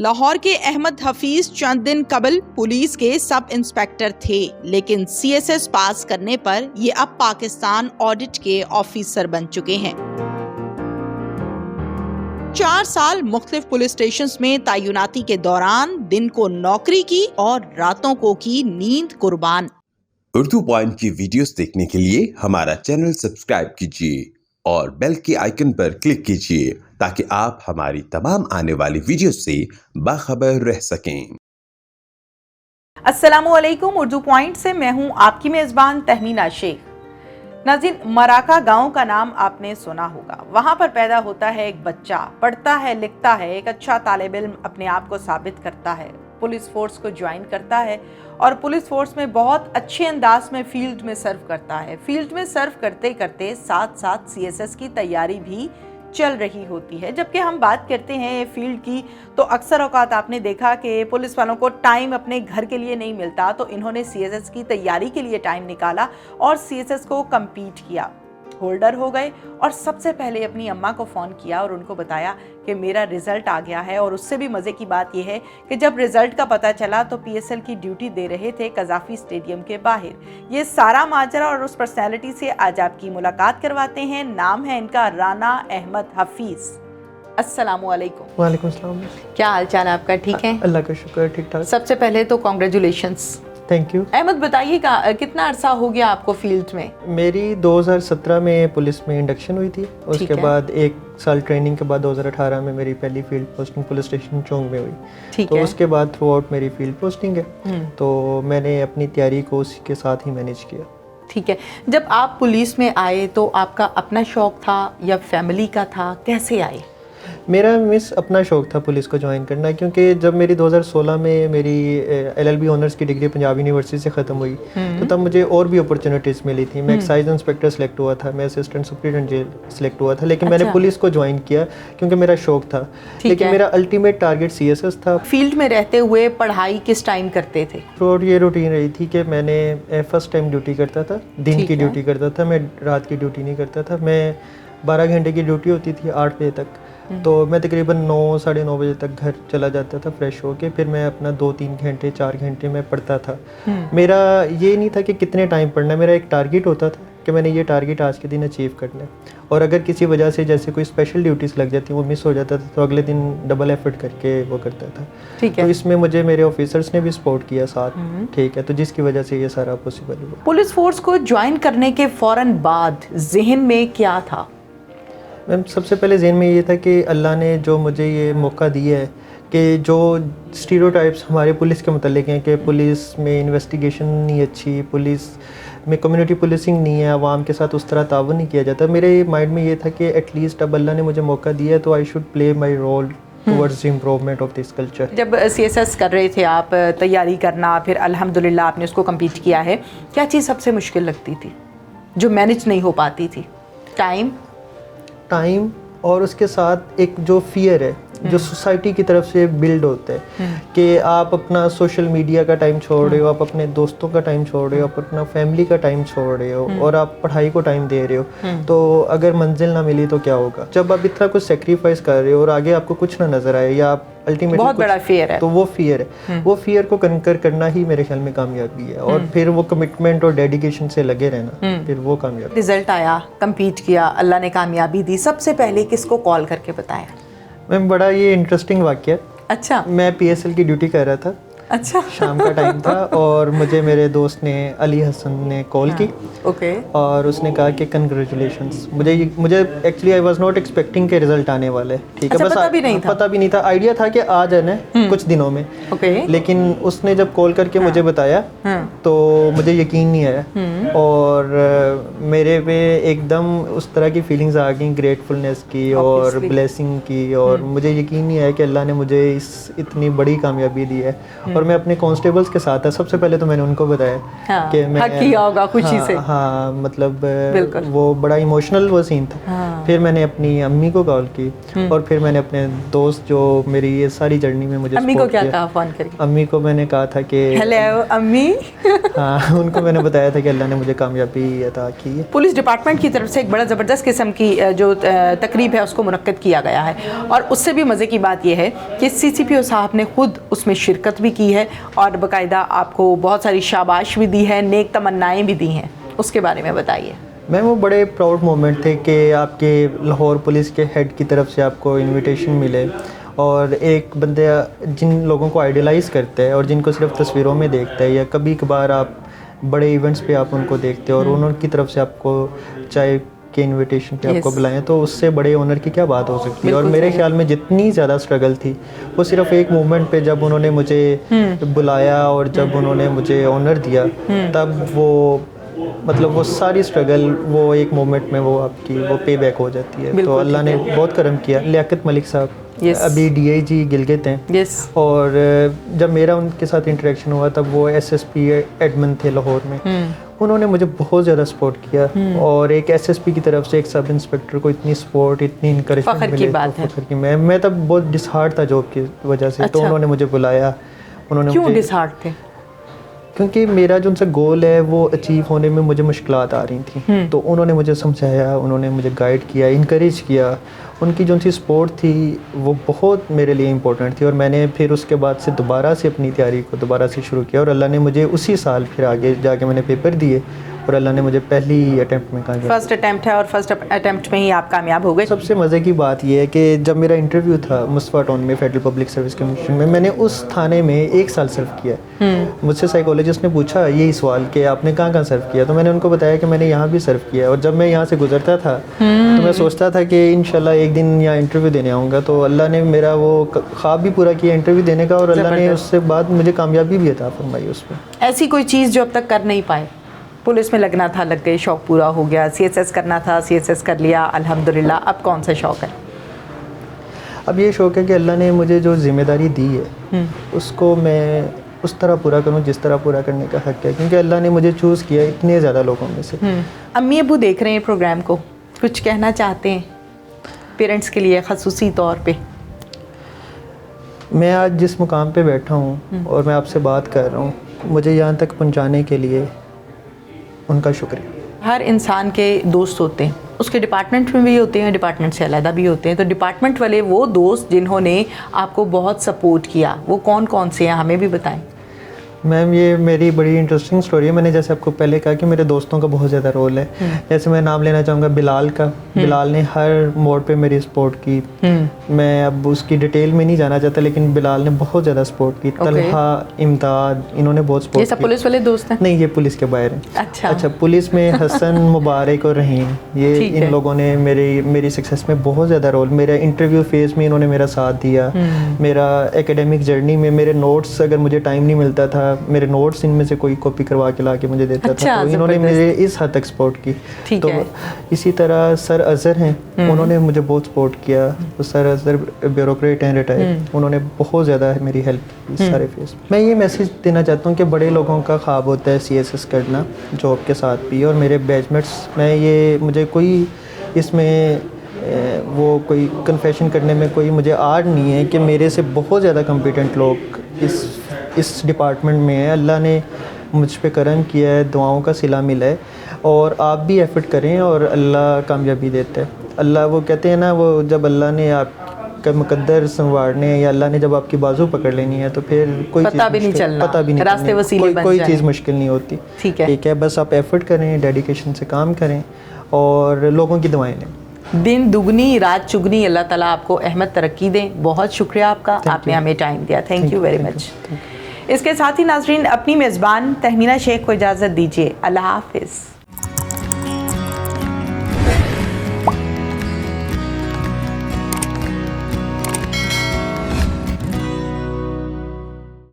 लाहौर के अहमद हफीज चंद दिन कबल पुलिस के सब इंस्पेक्टर थे, लेकिन CSS पास करने पर ये अब पाकिस्तान ऑडिट के ऑफिसर बन चुके हैं। 4 साल मुख्तलिफ पुलिस स्टेशन में तैनाती के दौरान दिन को नौकरी की और रातों को की नींद कुर्बान। उर्दू पॉइंट की वीडियोस देखने के लिए हमारा चैनल सब्सक्राइब कीजिए और बेल के आइकन पर क्लिक कीजिए ताकि आप हमारी तमाम आने वाली वीडियो से बाखबर रह सकें। अस्सलामुअलैकुम, उर्दू पॉइंट से मैं हूं आपकी मेज़बान तहमीना शेख। नाज़रीन, मराका गांव का नाम आपने सुना होगा। वहां पर पैदा होता है एक बच्चा, पढ़ता है, लिखता है, एक अच्छा तालिब इल्म अपने आप को साबित करता है, पुलिस फोर्स को ज्वाइन करता है और पुलिस फोर्स में बहुत अच्छे अंदाज में फील्ड में सर्व करता है। फील्ड में सर्व करते करते साथ साथ CSS की तैयारी भी चल रही होती है। जबकि हम बात करते हैं फील्ड की तो अक्सर औकात आपने देखा कि पुलिस वालों को टाइम अपने घर के लिए नहीं मिलता, तो इन्होंने CSS की तैयारी के लिए टाइम निकाला और CSS को कम्पीट किया, होल्डर हो गए और सबसे पहले अपनी अम्मा को फ़ोन किया और उनको बताया कि मेरा रिज़ल्ट आ गया है। और उससे भी मज़े की बात यह है कि जब रिज़ल्ट का पता चला तो PSL की ड्यूटी दे रहे थे कज़ाफ़ी स्टेडियम के बाहर। ये सारा माजरा और उस पर्सनैलिटी से आज आपकी मुलाकात करवाते हैं। नाम है इनका राना अहमद हफीज़। अस्सलामुअलैकुम। वालेकुम सलाम। क्या हाल चाल है आपका? ठीक है, अल्लाह का शुक्र, ठीक ठाक। सबसे पहले तो कॉन्ग्रेचुलेशंस। Thank you. अहमद, बताइएगा कितना अरसा हो गया आपको फील्ड में? मेरी 2017 में पुलिस में इंडक्शन हुई थी। उसके बाद 1 साल ट्रेनिंग के बाद 2018 में मेरी पहली फील्ड पोस्टिंग पुलिस स्टेशन चौंग में हुई। तो उसके बाद थ्रू आउट मेरी फील्ड पोस्टिंग है। तो मैंने अपनी तैयारी को उसी के साथ ही मैनेज किया। ठीक है, जब आप पुलिस में आए तो आपका अपना शौक था या फैमिली का था, कैसे आए? मेरा अपना शौक था पुलिस को ज्वाइन करना, क्योंकि जब मेरी 2016 में मेरी LLB ऑनर्स की डिग्री पंजाब यूनिवर्सिटी से ख़त्म हुई तो तब मुझे और भी अपॉर्चुनिटीज़ मिली थी। मैं एक्साइज इंस्पेक्टर सेलेक्ट हुआ था, मैं असिस्टेंट सुपरिटेंडेंट जेल सेलेक्ट हुआ था, लेकिन मैंने पुलिस को ज्वाइन किया क्योंकि मेरा शौक था। लेकिन मेरा अल्टीमेट टारगेट CSS था। फील्ड में रहते हुए पढ़ाई किस टाइम करते थे? थ्रू ये रूटीन रही थी कि मैंने फर्स्ट टाइम ड्यूटी करता था, दिन की ड्यूटी करता था, मैं रात की ड्यूटी नहीं करता था। मैं 12 घंटे की ड्यूटी होती थी 8 बजे तक, तो मैं तकरीबन 9 साढ़े 9 बजे तक घर चला जाता था फ्रेश होके। फिर मैं अपना 2-3 घंटे 4 घंटे में पढ़ता था। मेरा ये नहीं था कि कितने टाइम पढ़ना है, मेरा एक टारगेट होता था कि मैंने ये टारगेट आज के दिन अचीव करना है। और अगर किसी वजह से जैसे कोई स्पेशल ड्यूटीज़ लग जाती वो मिस हो जाता था तो अगले दिन डबल एफर्ट करके वो करता था। ठीक है, तो इसमें मुझे मेरे ऑफिसर्स ने भी सपोर्ट किया साथ। ठीक है, तो जिसकी वजह से ये सारा पॉसिबल हुआ। पुलिस फोर्स को ज्वाइन करने के फ़ौरन बाद जहन में क्या था? मैम, सबसे पहले ज़हन में ये था कि अल्लाह ने जो मुझे ये मौका दिया है कि जो स्टीरियोटाइप्स हमारे पुलिस के मुतालिक हैं कि पुलिस में इन्वेस्टिगेशन नहीं अच्छी, पुलिस में कम्युनिटी पुलिसिंग नहीं है, आवाम के साथ उस तरह तावन नहीं किया जाता, मेरे माइंड में ये था कि एटलीस्ट अब अल्लाह ने मुझे मौका दिया है तो I should play my role towards improvement of this culture. जब CSS कर रहे थे आप, तैयारी करना, फिर अल्हम्दुलिल्लाह आपने उसको कम्पीट किया है, क्या चीज़ सबसे मुश्किल लगती थी जो मैनेज नहीं हो पाती थी? टाइम और उसके साथ एक जो फियर है जो सोसाइटी की तरफ से बिल्ड होता है कि आप अपना सोशल मीडिया का टाइम छोड़ रहे हो, आप अपने दोस्तों का टाइम छोड़ रहे हो, आप अपना फैमिली का टाइम छोड़ रहे हो और आप पढ़ाई को टाइम दे रहे हो। तो अगर मंजिल ना मिली तो क्या होगा? जब आप इतना कुछ सेक्रीफाइस कर रहे हो और आगे आपको कुछ ना नजर आए या आप अल्टीमेटली बहुत बड़ा फियर है, तो वो फियर है, वो फियर को कनकर करना ही मेरे ख्याल में कामयाबी है। और फिर वो कमिटमेंट और डेडिकेशन से लगे रहना, फिर वो कामयाबी। रिजल्ट आया, कम्पीट किया, अल्लाह ने कामयाबी दी, सबसे पहले किसको कॉल करके बताया? मैम, बड़ा ये इंटरेस्टिंग वाक़या। अच्छा। मैं PSL की ड्यूटी कर रहा था। अच्छा। शाम का टाइम था और मुझे मेरे दोस्त ने अली हसन ने कॉल की। ओके। और उसने कहा कि कंग्रेचुलेशंस। मुझे actually I was not expecting के रिजल्ट आने वाले। ठीक है, बस पता भी नहीं था, आइडिया था कि आ जाना है कुछ दिनों में। ओके। लेकिन उसने जब कॉल करके मुझे बताया तो मुझे यकीन नहीं आया और मेरे पे एकदम उस तरह की फीलिंग्स आ गई, ग्रेटफुलनेस की और ब्लेसिंग की। और मुझे यकीन नहीं आया कि अल्लाह ने मुझे इतनी बड़ी कामयाबी दी है। और मैं अपने कांस्टेबल्स के साथ था। सबसे पहले तो मैंने उनको बताया हाँ, कि मैं हक किया होगा खुशी से। हाँ मतलब वो बड़ा इमोशनल वो सीन था। हाँ। फिर मैंने अपनी अम्मी को कॉल की और फिर मैंने अपने दोस्त जो मेरी ये सारी जर्नी में मुझे अम्मी को support क्या किया। कहा फ़ोन करके? अम्मी को मैंने कहा था कि हेलो अम्मी। हाँ उनको मैंने बताया था कि अल्लाह ने मुझे कामयाबी अता की है। पुलिस डिपार्टमेंट की तरफ से एक बड़ा ज़बरदस्त किस्म की जो तकरीब है उसको मुनक्कद किया गया है और उससे भी मज़े की बात यह है कि CCPO साहब ने खुद उसमें शिरकत भी की है और बाकायदा आपको बहुत सारी शाबाश भी दी है, नेक तमन्नाएँ भी दी हैं, उसके बारे में बताइए। मैम वो बड़े प्राउड मोमेंट थे कि आपके लाहौर पुलिस के हेड की तरफ से आपको इनविटेशन मिले और एक बंदे जिन लोगों को आइडियलाइज़ करते हैं और जिनको सिर्फ तस्वीरों में देखता है या कभी कभार आप बड़े इवेंट्स पे आप उनको देखते हो और उनकी तरफ से आपको चाय के इनविटेशन पे आपको बुलाएं, तो उससे बड़े ऑनर की क्या बात हो सकती है। और मेरे ख्याल में जितनी ज़्यादा स्ट्रगल थी वो सिर्फ एक मोमेंट पे जब उन्होंने मुझे बुलाया और जब उन्होंने मुझे ऑनर दिया तब वो मतलब वो सारी स्ट्रगल वो एक मोमेंट में वो आपकी वो पे बैक हो जाती है। तो अल्लाह ने बहुत करम किया। लियाकत मलिक साहब अभी DIG गिलगित हैं और जब मेरा उनके साथ इंटरेक्शन हुआ तब वो SSP एडमिन थे लाहौर में। उन्होंने मुझे बहुत ज़्यादा सपोर्ट किया और एक SSP की तरफ से एक सब इंस्पेक्टर को इतनी सपोर्ट इतनी इंकरेजमेंट मिली, फ़ख्र की। मैं तब बहुत डिसहार्ट था जॉब की वजह से। तो उन्होंने मुझे बुलाया। उन्होंने क्यों डिसहार्ट थे? क्योंकि मेरा जो उनसे गोल है वो अचीव होने में मुझे मुश्किलात आ रही थी। तो उन्होंने मुझे समझाया, उन्होंने मुझे गाइड किया, इनकरेज किया। उनकी जो उनकी सपोर्ट थी वो बहुत मेरे लिए इम्पोर्टेंट थी और मैंने फिर उसके बाद से दोबारा से अपनी तैयारी को दोबारा से शुरू किया और अल्लाह ने मुझे उसी साल फिर आगे जाके मैंने पेपर दिए और अल्लाह ने मुझे पहली अटैम्प्ट में कामयाब। फर्स्ट अटैम्प्ट है और फर्स्ट अटैम्प्ट में ही आप कामयाब हो गए। सबसे मज़े की बात यह है कि जब मेरा इंटरव्यू था मुस्तफ़ा टाउन में फेडरल पब्लिक सर्विस कमीशन में, मैंने उस थाने में 1 साल सर्व किया। मुझसे साइकोलॉजिस्ट ने पूछा यही सवाल कि आपने कहाँ सर्व किया, तो मैंने उनको बताया कि मैंने यहाँ भी सर्व किया। और जब मैं यहाँ से गुजरता था तो मैं सोचता था कि इंशाल्लाह एक दिन यहाँ इंटरव्यू देने आऊँगा। तो अल्लाह ने मेरा वो ख्वाब भी पूरा किया इंटरव्यू देने का और अल्लाह ने उससे बाद मुझे कामयाबी भी अता फरमाई उसमें। ऐसी कोई चीज़ जो अब तक कर नहीं पाए? पुलिस में लगना था, लग गए, शौक़ पूरा हो गया। CSS करना था, CSS कर लिया, अल्हम्दुलिल्लाह। अब कौन सा शौक़ है? अब ये शौक़ है कि अल्लाह ने मुझे जो ज़िम्मेदारी दी है उसको मैं उस तरह पूरा करूं जिस तरह पूरा करने का हक़ है, क्योंकि अल्लाह ने मुझे चूज़ किया इतने ज़्यादा लोगों में से। अम्मी अबू देख रहे हैं प्रोग्राम को, कुछ कहना चाहते हैं पेरेंट्स के लिए ख़ुसूसी तौर पे? मैं आज जिस मुकाम पे बैठा हूँ और मैं आपसे बात कर रहा हूँ, मुझे यहाँ तक पहुँचाने के लिए उनका शुक्रिया। हर इंसान के दोस्त होते हैं, उसके डिपार्टमेंट में भी होते हैं, डिपार्टमेंट से अलग भी होते हैं। तो डिपार्टमेंट वाले वो दोस्त जिन्होंने आपको बहुत सपोर्ट किया वो कौन कौन से हैं, हमें भी बताएं। मैम ये मेरी बड़ी इंटरेस्टिंग स्टोरी है। मैंने जैसे आपको पहले कहा कि मेरे दोस्तों का बहुत ज़्यादा रोल है। जैसे मैं नाम लेना चाहूँगा बिलाल का। बिलाल ने हर मोड़ पे मेरी सपोर्ट की। मैं अब उसकी डिटेल में नहीं जाना चाहता, लेकिन बिलाल ने बहुत ज़्यादा सपोर्ट की। तलहा, इमदाद, इन्होंने बहुत सपोर्ट की। ये सब पुलिस वाले दोस्त हैं? नहीं, ये पुलिस के बाहर हैं। अच्छा, पुलिस में हसन, मुबारक और रहीम, ये इन लोगों ने मेरी सक्सेस में बहुत ज़्यादा रोल। मेरा इंटरव्यू फेज़ में इन्होंने मेरा साथ दिया। मेरा एकेडमिक जर्नी में मेरे नोट्स, अगर मुझे टाइम नहीं मिलता था, मेरे नोट्स इनमें से कोई कॉपी करवा के ला के मुझे देता था। तो इन्होंने मेरे इस हद तक सपोर्ट की। तो इसी तरह सर अजहर हैं, उन्होंने मुझे बहुत सपोर्ट किया। तो सर अजहर ब्यूरोक्रेट हैं, रिटायर्ड, उन्होंने बहुत ज़्यादा मेरी हेल्प की सारे फेस। मैं ये मैसेज देना चाहता हूँ कि बड़े लोगों का ख्वाब होता है CSS करना जॉब के साथ भी, और मेरे बैचमेट्स में ये मुझे कोई इसमें वो कोई कन्फेशन करने में कोई मुझे आड़ नहीं है कि मेरे से बहुत ज़्यादा कॉम्पिटेंट लोग इस डिपार्टमेंट में है। अल्लाह ने मुझ पे करम किया है, दुआओं का सिला मिला है, और आप भी एफर्ट करें और अल्लाह कामयाबी देता है। अल्लाह वो कहते हैं ना, वो जब अल्लाह ने आपका मुकद्दर संवारने या अल्लाह ने जब आपकी बाजू पकड़ लेनी है तो फिर कोई पता भी नहीं चलना, रास्ते वसीले बन कोई चीज़ मुश्किल नहीं होती। ठीक है, बस आप एफर्ट करें, डेडिकेशन से काम करें और लोगों की दुआएं लें। दिन दुगनी रात चुगनी अल्लाह ताला आपको अहमद तरक्की दें। बहुत शुक्रिया आपका, आपने हमें टाइम दिया। Thank you very much. इसके साथ ही नाजरीन, अपनी मेज़बान तहमीना शेख को इजाज़त दीजिए। अल्लाह हाफ़िज़।